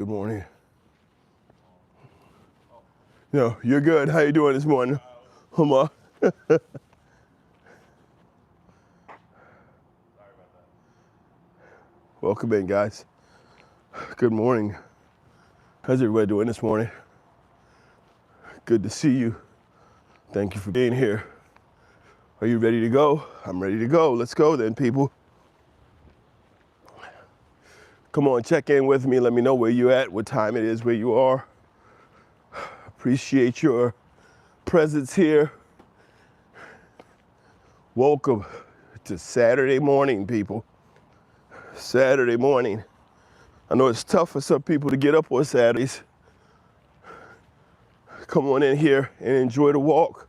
Good morning. No, you're good. How you doing this morning? Huma. Welcome in, guys. Good morning. How's everybody doing this morning? Good to see you. Thank you for being here. Are you ready to go? I'm ready to go. Let's go then, people. Come on, check in with me. Let me know where you're at, what time it is, where you are. Appreciate your presence here. Welcome to Saturday morning, people. Saturday morning. I know it's tough for some people to get up on Saturdays. Come on in here and enjoy the walk.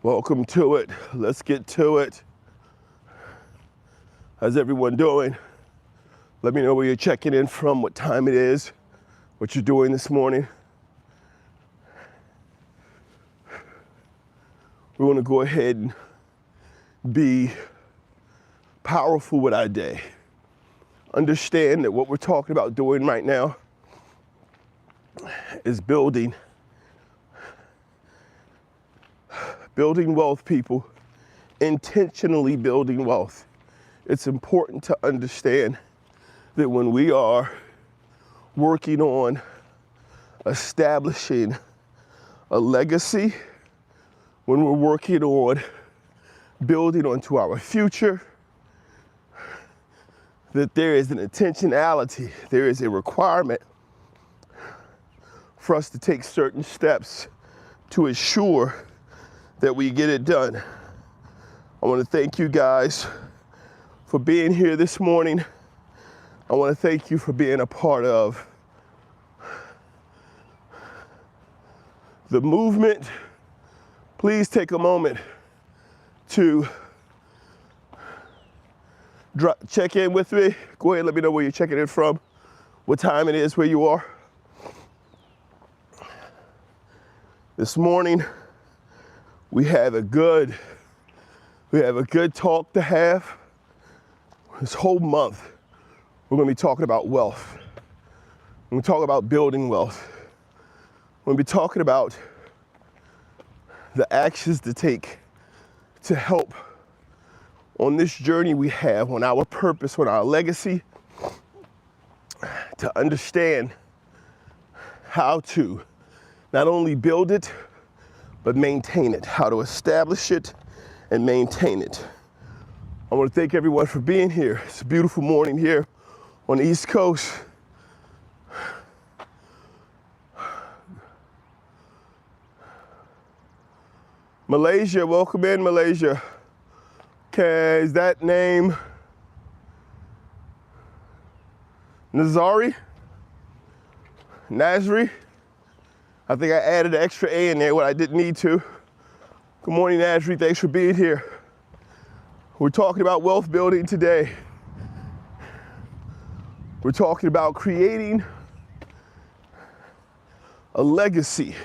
Welcome to it. Let's get to it. How's everyone doing? Let me know where you're checking in from, what time it is, what you're doing this morning. We want to go ahead and be powerful with our day. Understand that what we're talking about doing right now is building wealth, people. Intentionally building wealth. It's important to understand that when we are working on establishing a legacy, when we're working on building onto our future, that there is an intentionality, there is a requirement for us to take certain steps to ensure that we get it done. I want to thank you guys for being here this morning. I want to thank you for being a part of the movement. Please take a moment to check in with me. Go ahead and let me know where you're checking in from, what time it is, where you are. This morning, we have a good talk to have. This whole month, we're going to be talking about wealth. We're going to talk about building wealth. We're going to be talking about the actions to take to help on this journey we have, on our purpose, on our legacy, to understand how to not only build it, but maintain it, how to establish it and maintain it. I want to thank everyone for being here. It's a beautiful morning here on the East Coast. Malaysia, welcome in, Malaysia. Okay, is that name Nazari? Nasri? I think I added an extra A in there when I didn't need to. Good morning, Nasri. Thanks for being here. We're talking about wealth building today. We're talking about creating a legacy.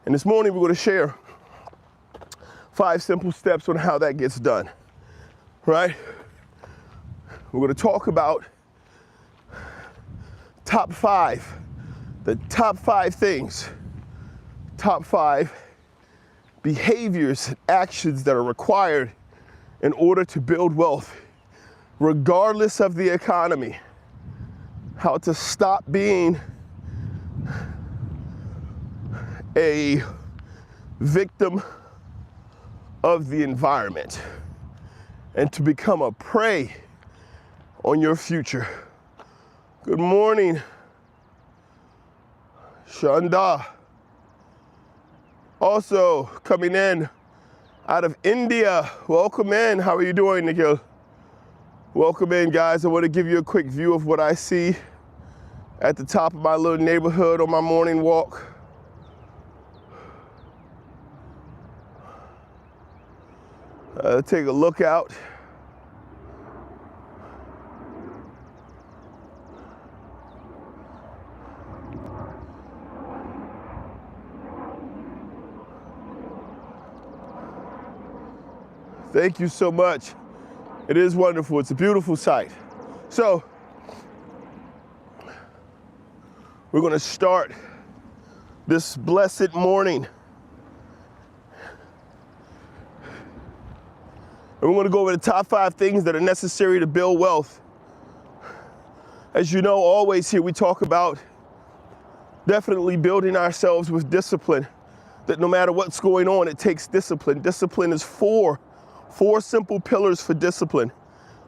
And this morning we're going to share 5 simple steps on how that gets done, right? We're going to talk about the top 5 things, top 5 behaviors and actions that are required in order to build wealth, regardless of the economy. How to stop being a victim of the environment and to become a prey on your future. Good morning, Shanda. Also coming in out of India. Welcome in. How are you doing, Nikhil? Welcome in, guys. I want to give you a quick view of what I see at the top of my little neighborhood on my morning walk. Take a look out. Thank you so much. It is wonderful. It's a beautiful sight. So, We're going to start this blessed morning. And we're going to go over the top 5 things that are necessary to build wealth. As you know, always here we talk about definitely building ourselves with discipline. That no matter what's going on, it takes discipline. Discipline is four simple pillars for discipline.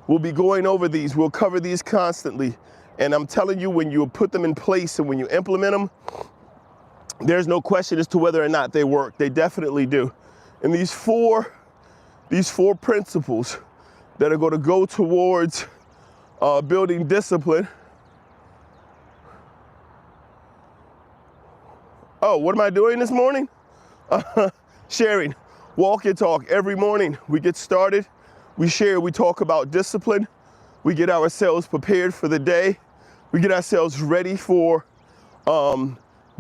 We'll be going over these. We'll cover these constantly. And I'm telling you, when you put them in place and when you implement them, there's no question as to whether or not they work. They definitely do. And these four principles that are going to go towards building discipline. Oh, what am I doing this morning? Sharing. Walk and talk. Every morning we get started. We share. We talk about discipline. We get ourselves prepared for the day. We get ourselves ready for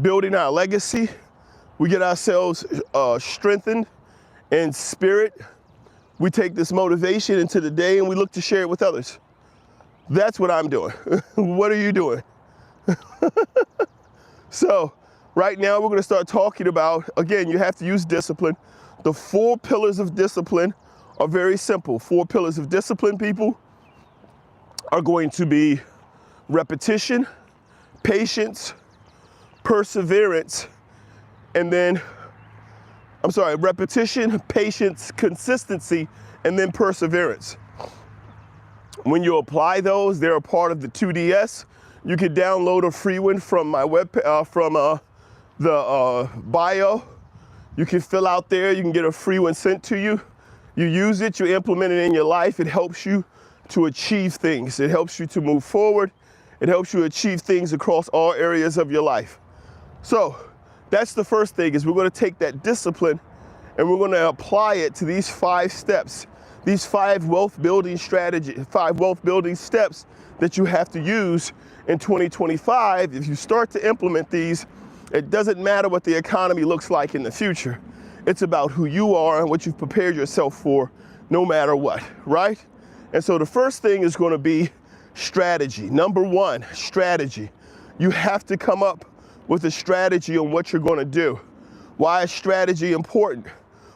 building our legacy. We get ourselves strengthened in spirit. We take this motivation into the day and we look to share it with others. That's what I'm doing. What are you doing? So right now we're going to start talking about, again, you have to use discipline. The 4 pillars of discipline are very simple. 4 pillars of discipline, people, are going to be repetition, patience, perseverance, and then, repetition, patience, consistency, and then perseverance. When you apply those, they're a part of the 2DS. You can download a free one from my the bio. You can fill out there. You can get a free one sent to you. You use it, you implement it in your life. It helps you to achieve things. It helps you to move forward. It helps you achieve things across all areas of your life. So that's the first thing, is we're going to take that discipline and we're going to apply it to these 5 steps, these 5 wealth building strategies, 5 wealth building steps that you have to use in 2025. If you start to implement these, it doesn't matter what the economy looks like in the future. It's about who you are and what you've prepared yourself for, no matter what, right? And so the first thing is going to be strategy. Number 1, strategy. You have to come up with a strategy on what you're going to do. Why is strategy important?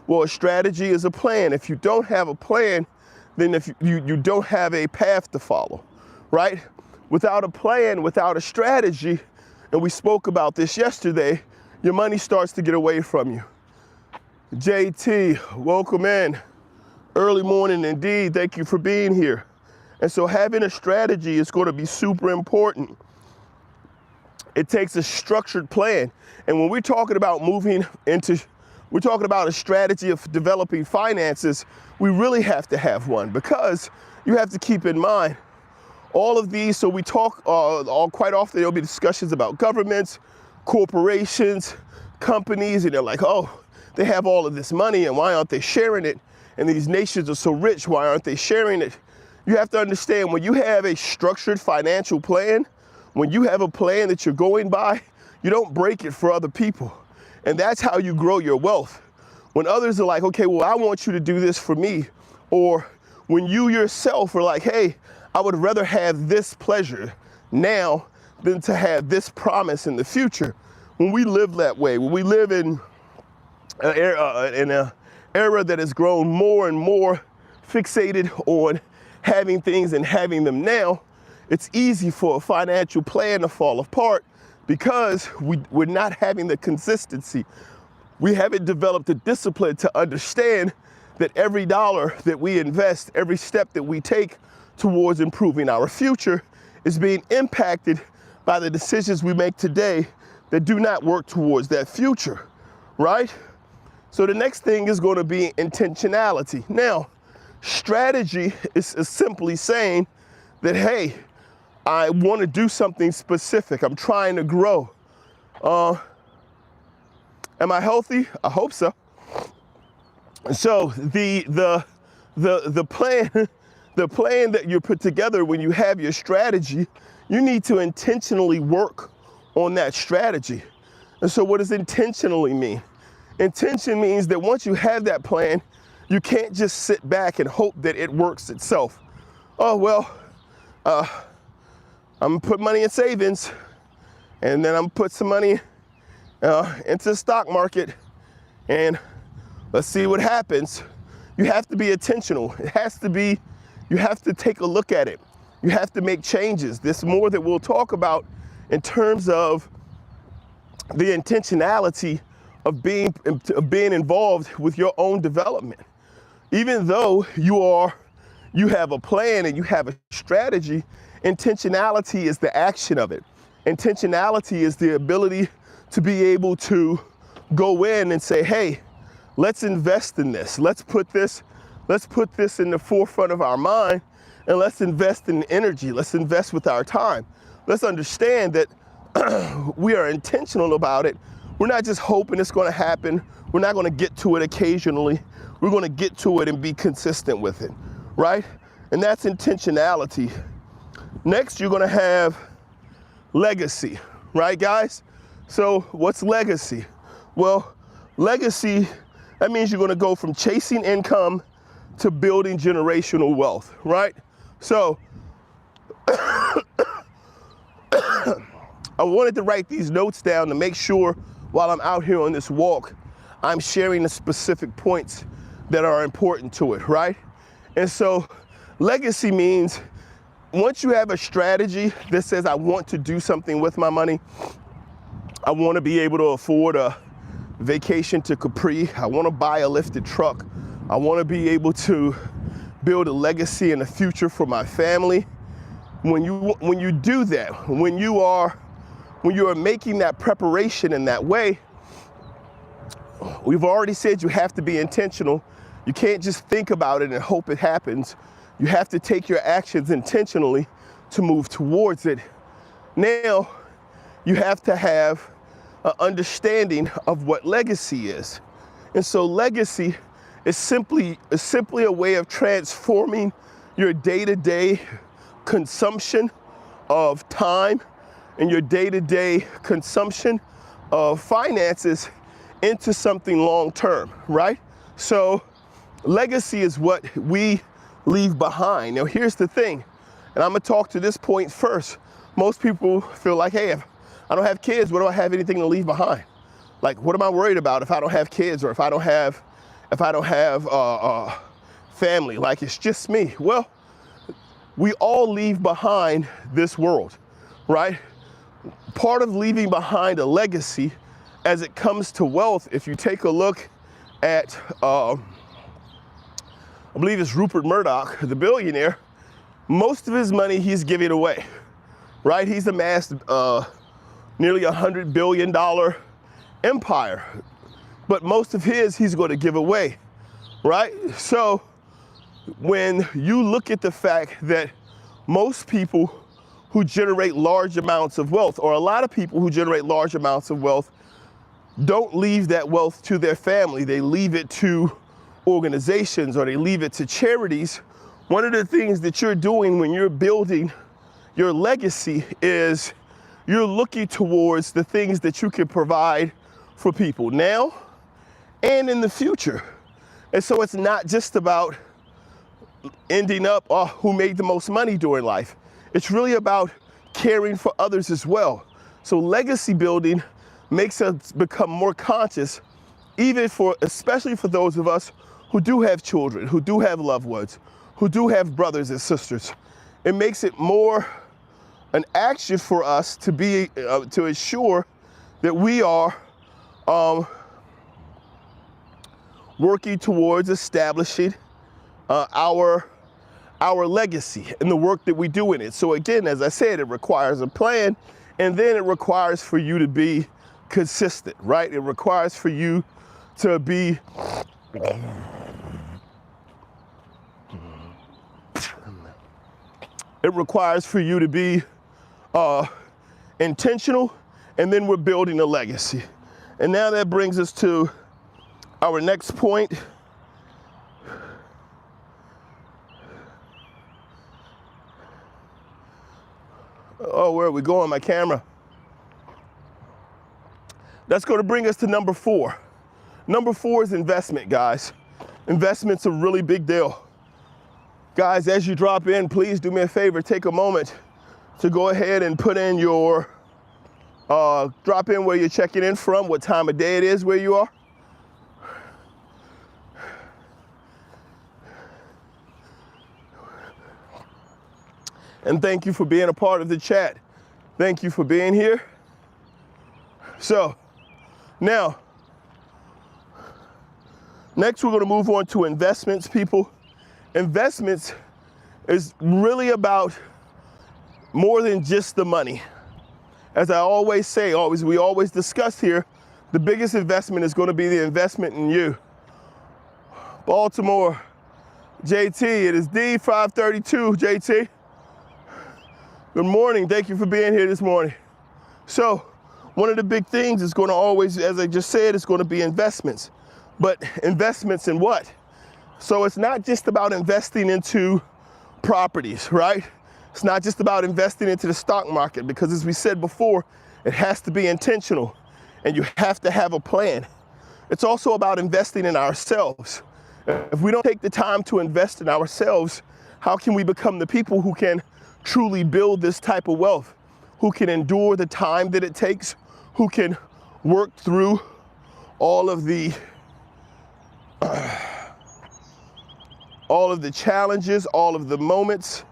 Well, a strategy is a plan. If you don't have a plan, then if you don't have a path to follow, right? Without a plan, without a strategy, and we spoke about this yesterday, your money starts to get away from you. JT, welcome in. Early morning indeed. Thank you for being here. And so having a strategy is going to be super important. It takes a structured plan. And when we're talking about we're talking about a strategy of developing finances, we really have to have one, because you have to keep in mind all of these. So we talk quite often, there'll be discussions about governments, corporations, companies, and they're like, oh, they have all of this money and why aren't they sharing it? And these nations are so rich, why aren't they sharing it? You have to understand, when you have a structured financial plan, when you have a plan that you're going by, you don't break it for other people. And that's how you grow your wealth. When others are like, okay, well, I want you to do this for me. Or when you yourself are like, hey, I would rather have this pleasure now than to have this promise in the future. When we live that way, when we live in an era that has grown more and more fixated on having things and having them now, it's easy for a financial plan to fall apart, because we're not having the consistency. We haven't developed the discipline to understand that every dollar that we invest, every step that we take towards improving our future, is being impacted by the decisions we make today that do not work towards that future, right? So the next thing is going to be intentionality. Now, strategy is simply saying that, hey, I want to do something specific. I'm trying to grow. Am I healthy? I hope so. So the plan, the plan that you put together when you have your strategy, you need to intentionally work on that strategy. And so what does intentionally mean? Intention means that once you have that plan, you can't just sit back and hope that it works itself. Oh, well, I'm gonna put money in savings and then I'm gonna put some money into the stock market, and let's see what happens. You have to be intentional. It has to be, you have to take a look at it. You have to make changes. There's more that we'll talk about in terms of the intentionality of being involved with your own development. Even though you have a plan and you have a strategy, intentionality is the action of it. Intentionality is the ability to be able to go in and say, hey, let's invest in this. Let's put this in the forefront of our mind, and let's invest in energy. Let's invest with our time. Let's understand that we are intentional about it. We're not just hoping it's going to happen. We're not going to get to it occasionally. We're going to get to it and be consistent with it, right? And that's intentionality. Next, you're going to have legacy, right, guys? So what's legacy? Well, legacy, that means you're going to go from chasing income to building generational wealth, right? So I wanted to write these notes down to make sure while I'm out here on this walk, I'm sharing the specific points that are important to it, right? And so legacy means once you have a strategy that says, I want to do something with my money, I want to be able to afford a vacation to Capri, I want to buy a lifted truck, I want to be able to build a legacy in the future for my family. When you do that, when you are making that preparation in that way, we've already said you have to be intentional. You can't just think about it and hope it happens. You have to take your actions intentionally to move towards it. Now, you have to have an understanding of what legacy is. And so legacy is simply a way of transforming your day-to-day consumption of time and your day-to-day consumption of finances into something long-term, right? So legacy is what we leave behind. Now here's the thing, and I'm gonna talk to this point first. Most people feel like, hey, if I don't have kids, what do I have anything to leave behind? Like, what am I worried about if I don't have kids, or if I don't have family? Like, it's just me. Well, we all leave behind this world, right? Part of leaving behind a legacy as it comes to wealth, if you take a look at, I believe it's Rupert Murdoch, the billionaire, most of his money he's giving away, right? He's amassed nearly $100 billion empire, but most of he's going to give away, right? So when you look at the fact that most people who generate large amounts of wealth, or a lot of people who generate large amounts of wealth, don't leave that wealth to their family. They leave it to organizations, or they leave it to charities. One of the things that you're doing when you're building your legacy is you're looking towards the things that you can provide for people now and in the future. And so it's not just about ending up who made the most money during life. It's really about caring for others as well. So legacy building makes us become more conscious, especially for those of us who do have children, who do have loved ones, who do have brothers and sisters. It makes it more an action for us to be to ensure that we are working towards establishing our legacy and the work that we do in it. So again, as I said, it requires a plan, and then it requires for you to be consistent, right? It requires for you to be intentional, and then we're building a legacy. And now that brings us to our next point. Oh, where are we going, my camera? That's going to bring us to number 4. Number 4 is investment, guys. Investment's a really big deal. Guys, as you drop in, please do me a favor, take a moment to go ahead and put in your Drop in where you're checking in from, what time of day it is where you are. And thank you for being a part of the chat. Thank you for being here. So, now, next we're going to move on to investments, people. Investments is really about more than just the money. As I always say, we always discuss here, the biggest investment is going to be the investment in you. Baltimore, JT, it is D532, JT. Good morning, thank you for being here this morning. So, one of the big things is going to always, as I just said, it's going to be investments. But investments in what? So it's not just about investing into properties, right? It's not just about investing into the stock market, because as we said before, it has to be intentional and you have to have a plan. It's also about investing in ourselves. If we don't take the time to invest in ourselves, how can we become the people who can truly build this type of wealth, who can endure the time that it takes, who can work through all of the challenges, all of the moments,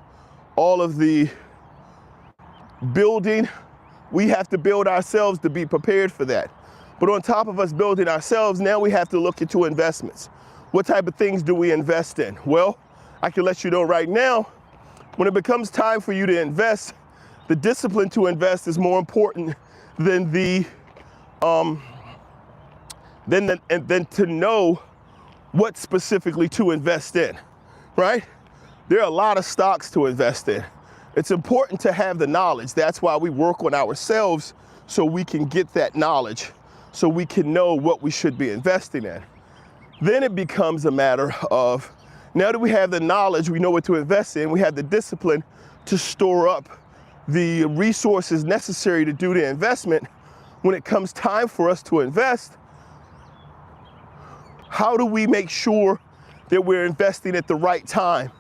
all of the building. We have to build ourselves to be prepared for that. But on top of us building ourselves, now we have to look into investments. What type of things do we invest in? Well, I can let you know right now, when it becomes time for you to invest, the discipline to invest is more important than than to know what specifically to invest in, right? There are a lot of stocks to invest in. It's important to have the knowledge. That's why we work on ourselves, so we can get that knowledge, so we can know what we should be investing in. Then it becomes a matter of, now that we have the knowledge, we know what to invest in, we have the discipline to store up the resources necessary to do the investment. When it comes time for us to invest, how do we make sure that we're investing at the right time,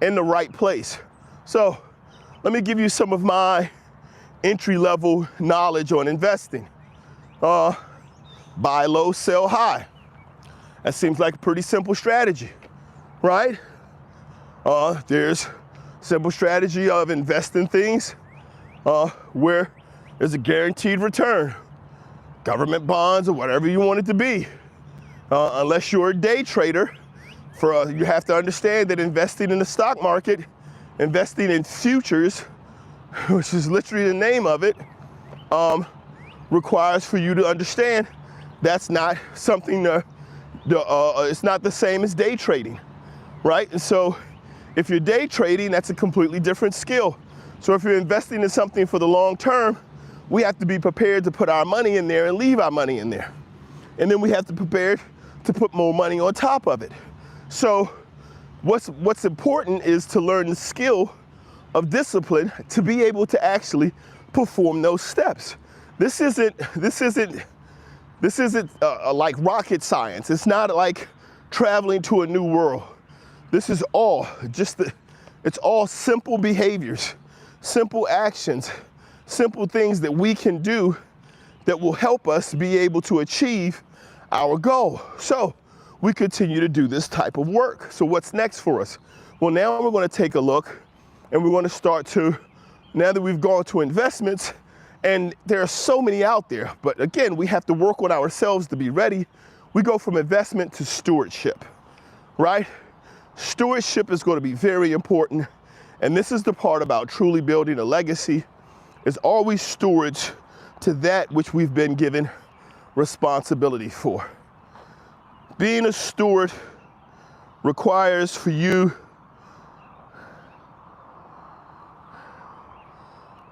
in the right place? So let me give you some of my entry-level knowledge on investing. Buy low, sell high. That seems like a pretty simple strategy, right? There's simple strategy of investing things where there's a guaranteed return, government bonds or whatever you want it to be. Unless you're a day trader, you have to understand that investing in the stock market, investing in futures, which is literally the name of it, requires for you to understand that's not something it's not the same as day trading, right? And so if you're day trading, that's a completely different skill. So if you're investing in something for the long term, we have to be prepared to put our money in there and leave our money in there. And then we have to prepare to put more money on top of it. So what's important is to learn the skill of discipline to be able to actually perform those steps. This isn't like rocket science. It's not like traveling to a new world. This is all it's all simple behaviors, simple actions, simple things that we can do that will help us be able to achieve our goal. So we continue to do this type of work. So what's next for us? Well, now we're going to take a look and we're going to start to, now that we've gone to investments, and there are so many out there, but again, we have to work on ourselves to be ready. We go from investment to stewardship, right? Stewardship is going to be very important. And this is the part about truly building a legacy, is always stewards to that which we've been given responsibility for. Being a steward requires for you,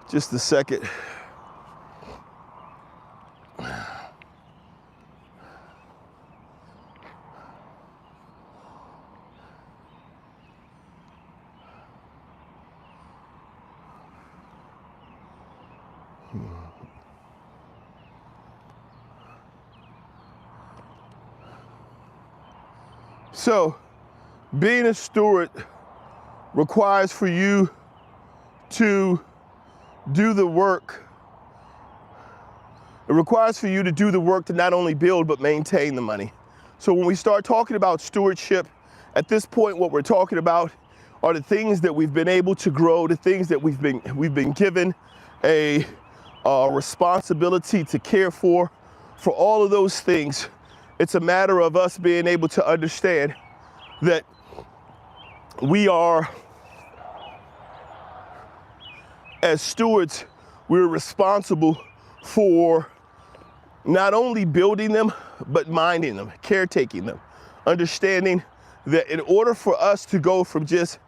just a second. So, being a steward requires for you to do the work It requires for you to do the work to not only build, but maintain the money. So when we start talking about stewardship, at this point, what we're talking about are the things that we've been able to grow, the things that we've been given a responsibility to care for all of those things. It's a matter of us being able to understand that we are, as stewards, we're responsible for not only building them, but minding them, caretaking them, understanding that in order for us to go from just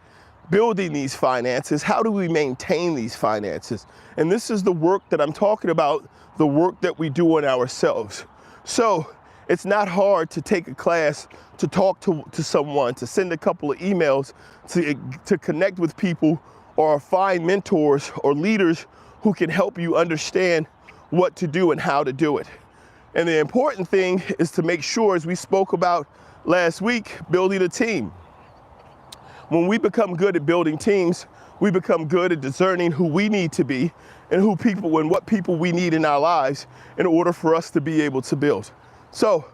building these finances, how do we maintain these finances? And this is the work that I'm talking about, the work that we do on ourselves. So it's not hard to take a class, to talk to someone, to send a couple of emails, to connect with people, or find mentors or leaders who can help you understand what to do and how to do it. And the important thing is to make sure, as we spoke about last week, building a team. When we become good at building teams, we become good at discerning who we need to be and what people we need in our lives in order for us to be able to build. So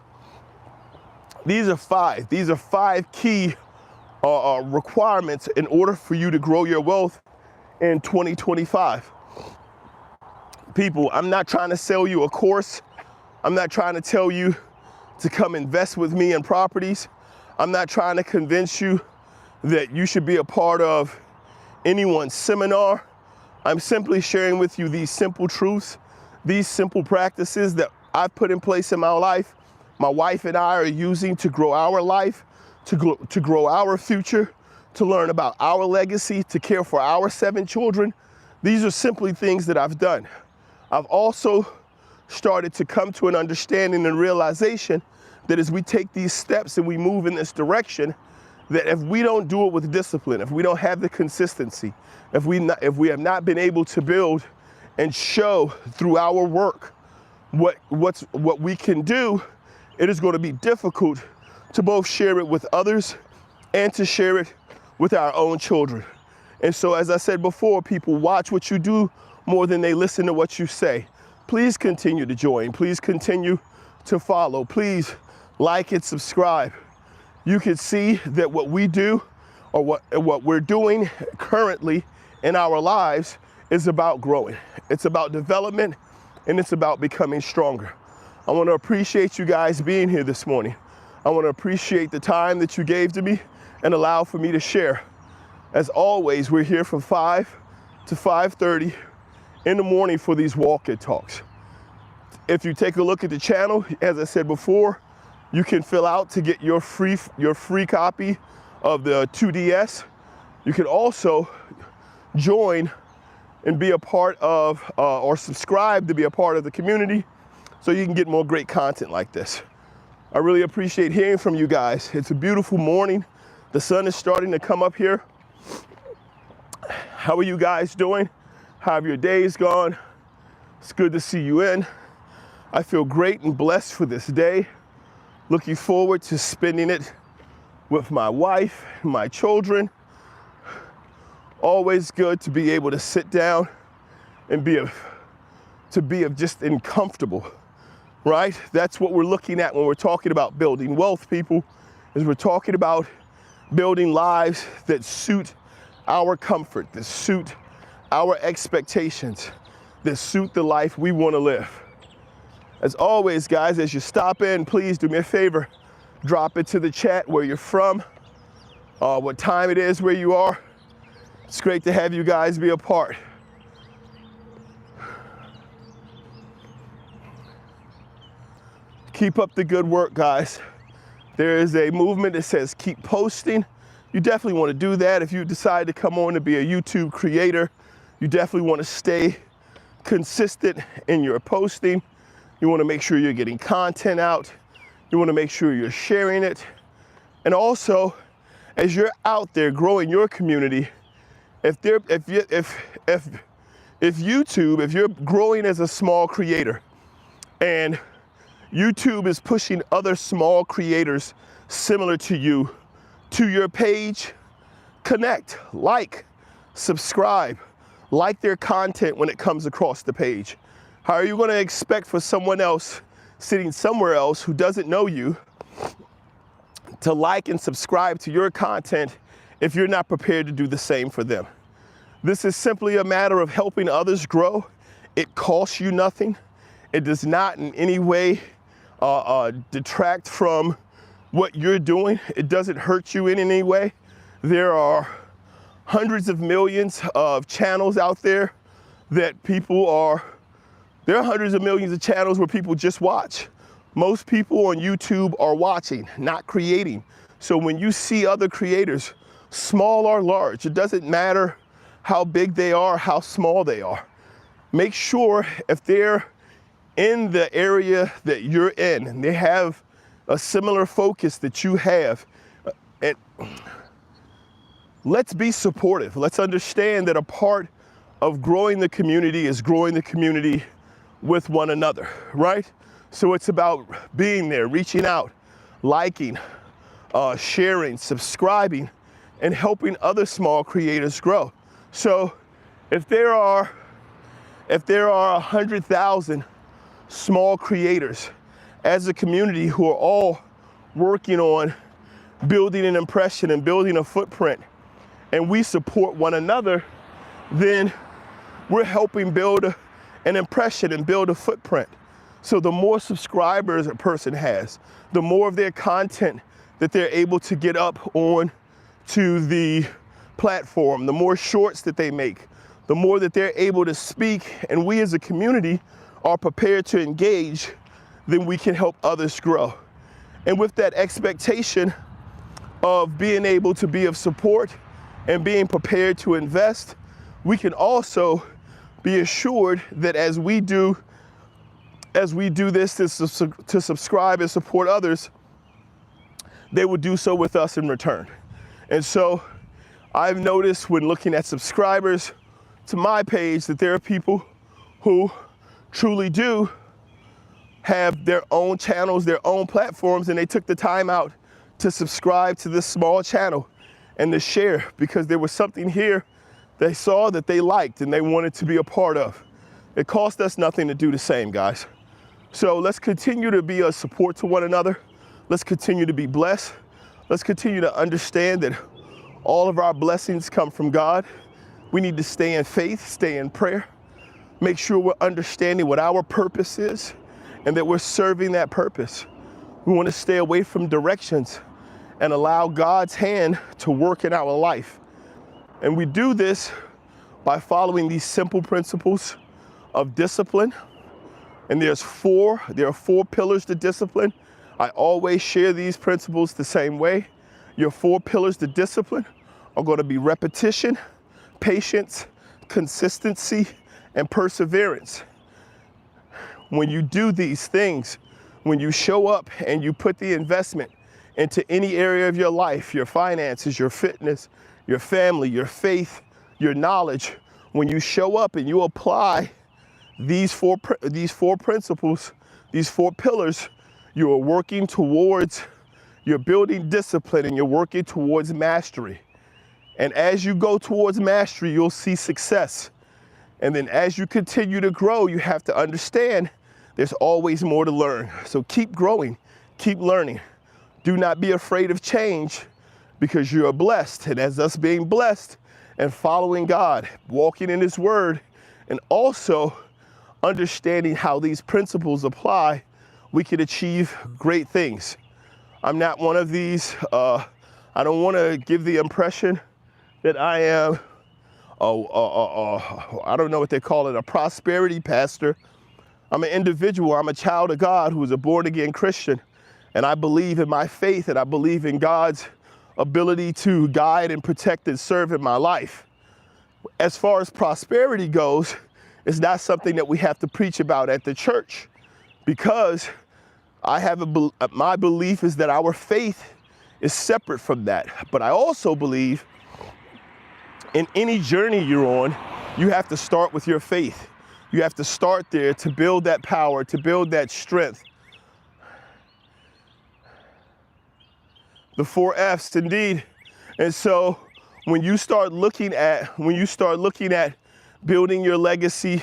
these are five key requirements in order for you to grow your wealth in 2025. People, I'm not trying to sell you a course. I'm not trying to tell you to come invest with me in properties. I'm not trying to convince you that you should be a part of anyone's seminar. I'm simply sharing with you these simple truths, these simple practices that I've put in place in my life. My wife and I are using to grow our life, to grow our future, to learn about our legacy, to care for our 7 children. These are simply things that I've done. I've also started to come to an understanding and realization that as we take these steps and we move in this direction, that if we don't do it with discipline, if we don't have the consistency, if we have not been able to build and show through our work what we can do, it is going to be difficult to both share it with others and to share it with our own children. And so, as I said before, people watch what you do more than they listen to what you say. Please continue to join. Please continue to follow. Please like and subscribe. You can see that what we do, or what we're doing currently in our lives, is about growing. It's about development, and it's about becoming stronger. I want to appreciate you guys being here this morning. I want to appreciate the time that you gave to me and allow for me to share. As always, we're here from 5 to 5:30 in the morning for these walk-in talks. If you take a look at the channel, as I said before, you can fill out to get your free copy of the 2DS. You can also join and be a part of, or subscribe to be a part of the community so you can get more great content like this. I really appreciate hearing from you guys. It's a beautiful morning. The sun is starting to come up here. How are you guys doing? How have your days gone? It's good to see you in. I feel great and blessed for this day. Looking forward to spending it with my wife, my children. Always good to be able to sit down and be just uncomfortable, right? That's what we're looking at when we're talking about building wealth, people, is we're talking about building lives that suit our comfort, that suit our expectations, that suit the life we want to live. As always, guys, as you stop in, please do me a favor. Drop it to the chat where you're from, what time it is where you are. It's great to have you guys be a part. Keep up the good work, guys. There is a movement that says keep posting. You definitely want to do that. If you decide to come on to be a YouTube creator, you definitely want to stay consistent in your posting. You want to make sure you're getting content out. You want to make sure you're sharing it. And also, as you're out there growing your community, if you're growing as a small creator and YouTube is pushing other small creators similar to you to your page, connect, like, subscribe, like their content when it comes across the page. How are you going to expect for someone else sitting somewhere else who doesn't know you to like and subscribe to your content if you're not prepared to do the same for them? This is simply a matter of helping others grow. It costs you nothing. It does not in any way detract from what you're doing. It doesn't hurt you in any way. There are hundreds of millions of channels out there that there are hundreds of millions of channels where people just watch. Most people on YouTube are watching, not creating. So when you see other creators, small or large, it doesn't matter how big they are, how small they are. Make sure if they're in the area that you're in and they have a similar focus that you have, and let's be supportive. Let's understand that a part of growing the community is growing the community with one another, right? So it's about being there, reaching out, liking, sharing, subscribing, and helping other small creators grow. So if there are 100,000 small creators as a community who are all working on building an impression and building a footprint, and we support one another, then we're helping build an impression and build a footprint. So the more subscribers a person has, the more of their content that they're able to get up on to the platform, the more shorts that they make, the more that they're able to speak, and we as a community are prepared to engage, then we can help others grow. And with that expectation of being able to be of support and being prepared to invest, we can also be assured that as we do this to subscribe and support others, they will do so with us in return. And so I've noticed when looking at subscribers to my page that there are people who truly do have their own channels, their own platforms, and they took the time out to subscribe to this small channel and to share because there was something here they saw that they liked and they wanted to be a part of. It cost us nothing to do the same, guys. So let's continue to be a support to one another. Let's continue to be blessed. Let's continue to understand that all of our blessings come from God. We need to stay in faith, stay in prayer, make sure we're understanding what our purpose is and that we're serving that purpose. We want to stay away from directions and allow God's hand to work in our life. And we do this by following these simple principles of discipline. And there are four pillars to discipline. I always share these principles the same way. Your 4 pillars to discipline are going to be repetition, patience, consistency, and perseverance. When you do these things, when you show up and you put the investment into any area of your life, your finances, your fitness, your family, your faith, your knowledge, when you show up and you apply these four principles, these 4 pillars, you are working towards, you're building discipline and you're working towards mastery. And as you go towards mastery, you'll see success. And then as you continue to grow, you have to understand there's always more to learn. So keep growing, keep learning. Do not be afraid of change because you are blessed. And as us being blessed and following God, walking in His Word, and also understanding how these principles apply, we can achieve great things. I'm not one of these, I don't want to give the impression that I am, I don't know what they call it, a prosperity pastor. I'm an individual, I'm a child of God who is a born again Christian. And I believe in my faith and I believe in God's ability to guide and protect and serve in my life. As far as prosperity goes, it's not something that we have to preach about at the church because my belief is that our faith is separate from that. But I also believe in any journey you're on, you have to start with your faith. You have to start there to build that power, to build that strength. The 4 F's, indeed. And so when you start looking at building your legacy,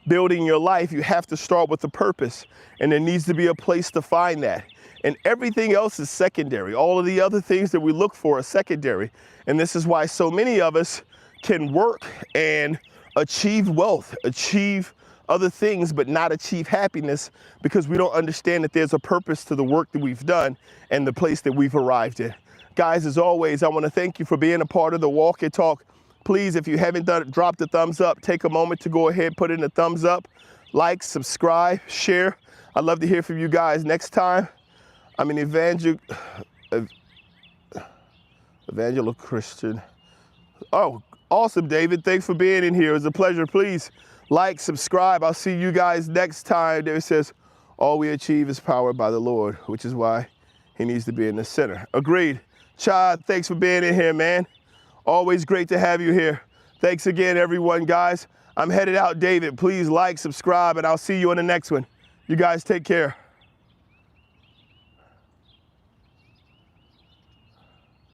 building your life, you have to start with a purpose. And there needs to be a place to find that. And everything else is secondary. All of the other things that we look for are secondary. And this is why so many of us can work and achieve wealth, achieve other things, but not achieve happiness, because we don't understand that there's a purpose to the work that we've done and the place that we've arrived in. Guys, as always, I want to thank you for being a part of the Walk and Talk. Please, if you haven't done it, drop the thumbs up. Take a moment to go ahead, put in a thumbs up, like, subscribe, share. I'd love to hear from you guys. Next time, I'm an evangelical Christian. Oh, awesome, David. Thanks for being in here. It was a pleasure. Please like, subscribe. I'll see you guys next time. David says, all we achieve is powered by the Lord, which is why he needs to be in the center. Agreed. Chad, thanks for being in here, man. Always great to have you here. Thanks again, everyone, guys. I'm headed out, David. Please like, subscribe, and I'll see you on the next one. You guys take care.